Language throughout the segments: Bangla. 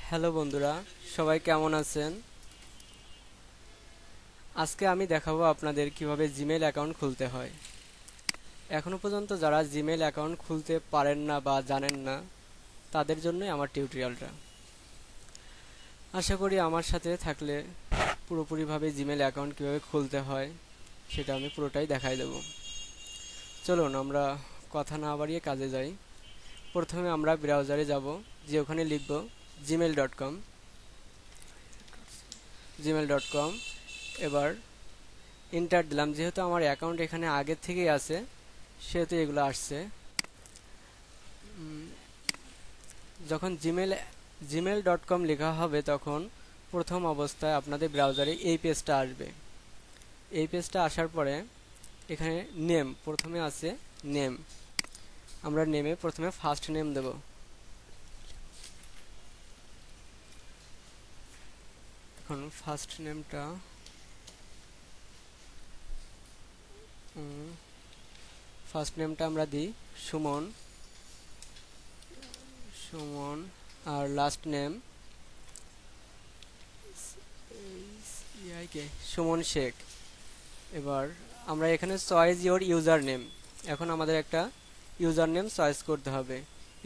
হ্যালো বন্ধুরা, সবাই কেমন আছেন? আজকে আমি দেখাবো আপনাদের কিভাবে জিমেইল অ্যাকাউন্ট খুলতে হয়। এখনো পর্যন্ত যারা জিমেইল অ্যাকাউন্ট খুলতে পারেন না বা জানেন না, তাদের জন্যই আমার টিউটোরিয়ালটা। আশা করি আমার সাথে থাকলে পুরোপুরিভাবে জিমেইল অ্যাকাউন্ট কিভাবে খুলতে হয় সেটা আমি পুরোটাই দেখাই দেব। চলুন আমরা কথা না বাড়িয়ে কাজে যাই। প্রথমে আমরা ব্রাউজারে যাব, যে ওখানে লিখব gmail.com। gmail.com এবার এন্টার দিলাম। যেহেতু আমার অ্যাকাউন্ট এখানে আগে থেকেই আছে সেহেতু এগুলো আসছে। যখন gmail.com লেখা হবে তখন প্রথম অবস্থায় আপনাদের ব্রাউজারে এই পেজটা আসবে। এই পেজটা আসার পরে এখানে নেম প্রথমে আছে। নেম, আমরা নেমে প্রথমে ফার্স্ট নেম দেব। এখন ফার্স্ট নেমটা আমরা দিই সুমন। সুমন আর লাস্ট নেম সুমন শেখ। এবার আমরা এখানে চয়েস ইওর ইউজার নেম। এখন আমাদের একটা ইউজার নেম চয়েস করতে হবে।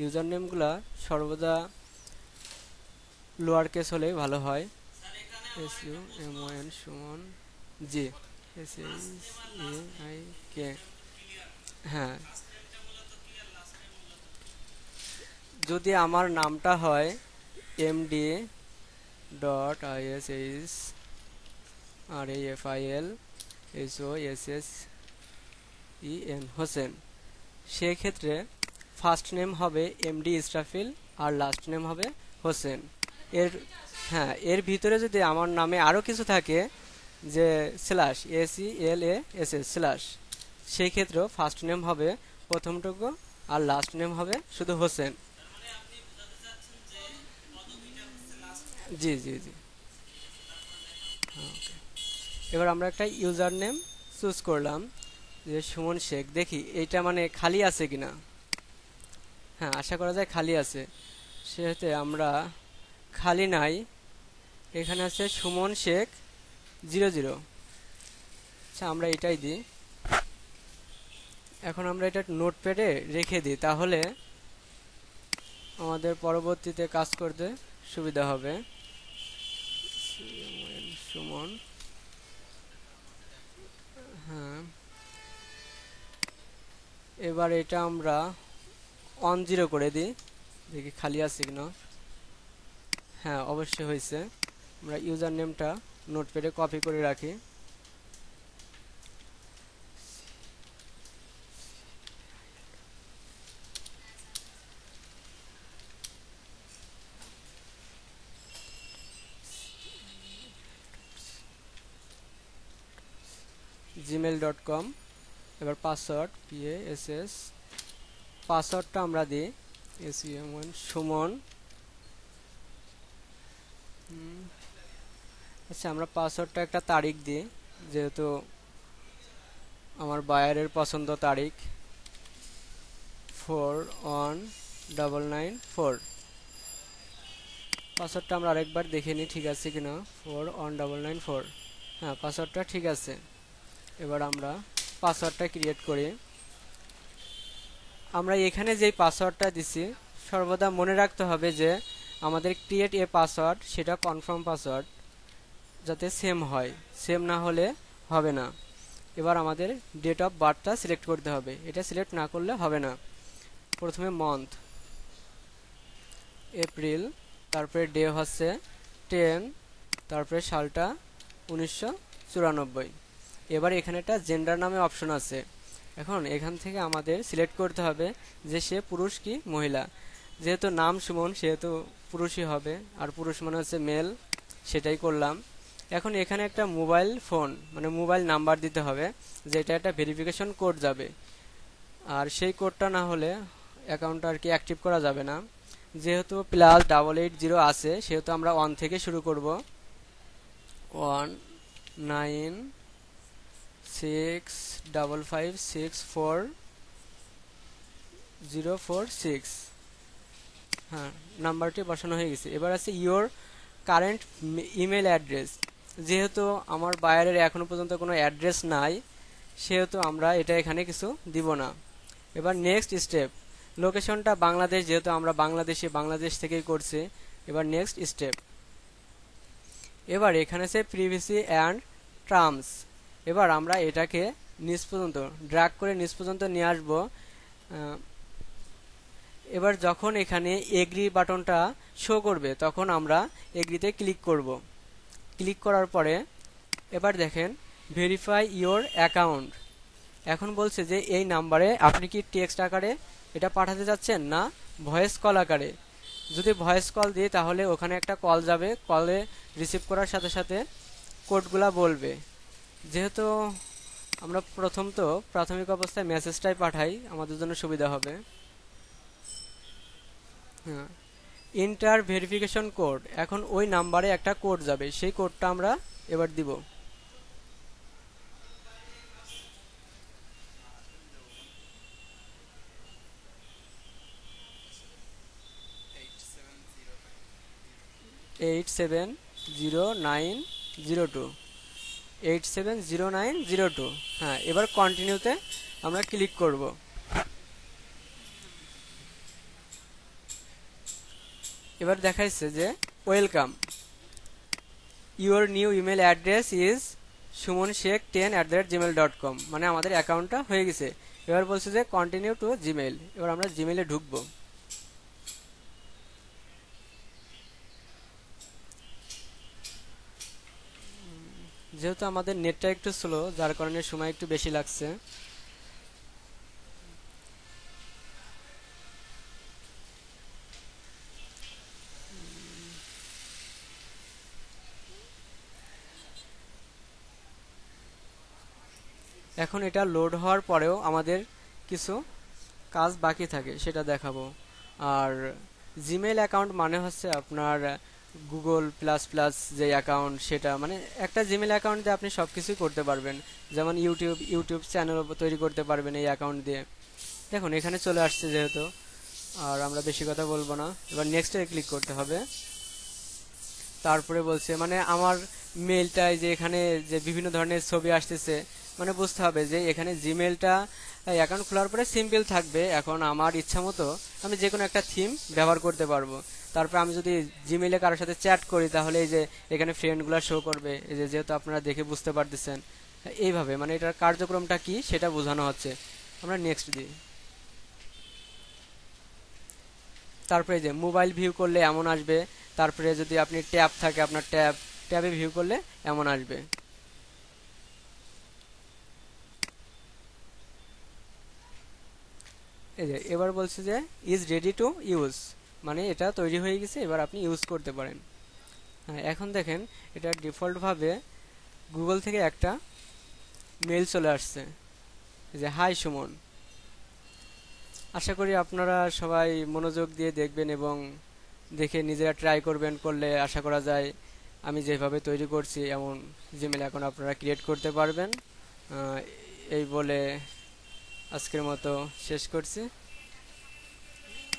ইউজার নেমগুলা সর্বদা লোয়ার কেস হলে ভালো হয়। SUMON সুমন, জি, SAIK। হ্যাঁ, যদি আমার নামটা হয় MD.ISHRAFIL হোসেন, সেক্ষেত্রে ফার্স্ট নেম হবে MD ইসরাফিল আর লাস্ট নেম হবে হোসেন। এর হ্যাঁ, এর ভিতরে যদি আমার নামে আরও কিছু থাকে, যে SELASS, সেই ক্ষেত্রেও ফার্স্ট নেম হবে প্রথমটুকু আর লাস্ট নেম হবে শুধু হোসেন। জি জি জি। এবার আমরা একটা ইউজার নেম চুজ করলাম, যে সুমন শেখ। দেখি এইটা মানে খালি আছে কিনা। হ্যাঁ, আশা করা যায় খালি আছে। সেহেতু আমরা খালি নাই, এখানে আছে সুমন শেখ 00। আচ্ছা, আমরা এটাই দিই। এখন আমরা এটা নোটপ্যাডে রেখে দিই, তাহলে আমাদের পরবর্তীতে কাজ করতে সুবিধা হবে। সুমন, হ্যাঁ। এবার এটা আমরা 10 করে দিই, দেখি খালি আছে কিনা। হ্যাঁ, অবশ্যই হয়েছে। আমরা ইউজার নেমটা নোটপ্যাডে কপি করে রাখি। gmail.com। এবার পাসওয়ার্ড PASS, পাসওয়ার্ডটা আমরা দিই SUMON সুমন। আচ্ছা, আমরা পাসওয়ার্ডটা একটা তারিখ দিই, যেহেতু আমার বায়ারের পছন্দ তারিখ 41994। পাসওয়ার্ডটা আমরা আরেকবার দেখে নিই ঠিক আছে কিনা। 41994, হ্যাঁ, পাসওয়ার্ডটা ঠিক আছে। এবার আমরা পাসওয়ার্ডটা ক্রিয়েট করি। আমরা এখানে যেই পাসওয়ার্ডটা দিছি সর্বদা মনে রাখতে হবে যে আমাদের ক্রিয়েট এ পাসওয়ার্ড সেটা কনফার্ম পাসওয়ার্ড, যাতে সেম হয়। সেম না হলে হবে না। এবার আমাদের ডেট অফ বার্থটা সিলেক্ট করতে হবে, এটা সিলেক্ট না করলে হবে না। প্রথমে মান্থ এপ্রিল, তারপরে ডে হচ্ছে 10, তারপরে সালটা 1994। এবার এখানে একটা জেন্ডার নামে অপশন আছে। এখন এখান থেকে আমাদের সিলেক্ট করতে হবে যে সে পুরুষ কি মহিলা। যেহেতু নাম সুমন সেহেতু পুরুষই হবে, আর পুরুষ মানে হচ্ছে মেল, সেটাই করলাম। এখন এখানে একটা মোবাইল ফোন মানে মোবাইল নাম্বার দিতে হবে, যেটা একটা ভেরিফিকেশন কোড যাবে। আর সেই কোডটা না হলে অ্যাকাউন্টটা আর কি অ্যাক্টিভ করা যাবে না। যেহেতু +880 আছে সেহেতু আমরা 1 থেকে শুরু করব। 1965564046। হ্যাঁ, নাম্বারটি বসানো হয়ে গেছে। এবার আছে ইওর কারেন্ট ইমেল অ্যাড্রেস। যেহেতু আমার বায়ারের এখনো পর্যন্ত কোনো অ্যাড্রেস নাই, সেহেতু আমরা এটা এখানে কিছু দিব না। এবার নেক্সট স্টেপ, লোকেশনটা বাংলাদেশ, যেহেতু আমরা বাংলাদেশ থেকেই করছি। এবার নেক্সট স্টেপ, এবার এখানে আছে প্রিভিসি অ্যান্ড টার্মস। এবার আমরা এটাকে নিচ পর্যন্ত ড্র্যাগ করে নিচ পর্যন্ত নিয়ে আসবো। এবার যখন এখানে এগ্রি বাটনটা শো করবে তখন আমরা এগ্রিতে ক্লিক করব। ক্লিক করার পরে এবার দেখেন ভেরিফাই ইওর অ্যাকাউন্ট। এখন বলছে যে এই নাম্বারে আপনি কি টেক্সট আকারে এটা পাঠাতে যাচ্ছেন না ভয়েস কল আকারে। যদি ভয়েস কল দিই তাহলে ওখানে একটা কল যাবে, কলে রিসিভ করার সাথে সাথে কোডগুলা বলবে। যেহেতু আমরা প্রাথমিক অবস্থায় মেসেজটাই পাঠাই, আমাদের জন্য সুবিধা হবে। হ্যাঁ, ইন্টার ভেরিফিকেশন কোড। এখন ওই নাম্বারে একটা কোড যাবে, সেই কোডটা আমরা এবার দিব। Eight seven zero nine zero two 870902। হ্যাঁ, এবার কন্টিনিউতে আমরা ক্লিক করব। এবার দেখাইছে যে welcome, your new email address is sumonshek10@gmail.com, মানে আমাদের অ্যাকাউন্টটা হয়ে গেছে। এবার বলছে যে কন্টিনিউ টু জিমেইল। এবার আমরা জিমেইলে ঢুকবো। যেহেতু আমাদের নেটটা একটু স্লো, যার কারণে সময় একটু বেশি লাগছে। এখন এটা লোড হওয়ার পরেও আমাদের কিছু কাজ বাকি থাকে, সেটা দেখাবো। আর জিমেইল অ্যাকাউন্ট মানে হচ্ছে আপনার গুগল প্লাস প্লাস যে অ্যাকাউন্ট, সেটা মানে একটা জিমেইল অ্যাকাউন্ট দিয়ে আপনি সব কিছুই করতে পারবেন। যেমন ইউটিউব চ্যানেল তৈরি করতে পারবেন এই অ্যাকাউন্ট দিয়ে। দেখুন এখানে চলে আসছে যেহেতু, আর আমরা বেশি কথা বলবো না। এবার নেক্সটে ক্লিক করতে হবে। তারপরে বলছে মানে আমার মেলটায় যে এখানে যে বিভিন্ন ধরনের ছবি আসতেছে, মানে বুঝতে হবে যে এখানে জিমেলটা অ্যাকাউন্ট খোলার পরে সিম্পল থাকবে। এখন আমার ইচ্ছা মতো আমি যে কোনো একটা থিম ব্যবহার করতে পারবো। তারপর আমি যদি জিমেলে কারোর সাথে চ্যাট করি তাহলে এই যে এখানে ফ্রেন্ডগুলো শো করবে, এই যে যেহেতু আপনারা দেখে বুঝতে পারতেছেন। এইভাবে মানে এটার কার্যক্রমটা কি সেটা বোঝানো হচ্ছে। আমরা নেক্সট দিই। তারপরে যে মোবাইল ভিউ করলে এমন আসবে। তারপরে যদি আপনি ট্যাব থাকে আপনার ট্যাবে ভিউ করলে এমন আসবে। এই যে এবার বলছে যে ইজ রেডি টু ইউজ, মানে এটা তৈরি হয়ে গেছে, এবার আপনি ইউজ করতে পারেন। হ্যাঁ, এখন দেখেন এটা ডিফল্টভাবে গুগল থেকে একটা মেল চলে আসছে যে হাই সুমন। আশা করি আপনারা সবাই মনোযোগ দিয়ে দেখবেন এবং দেখে নিজেরা ট্রাই করবেন। করলে আশা করা যায় আমি যেভাবে তৈরি করছি এমন জিমেল অ্যাকাউন্ট আপনারা ক্রিয়েট করতে পারবেন। এই বলে আজকের মতো শেষ করছি।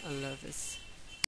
আল্লাহ হাফেজ।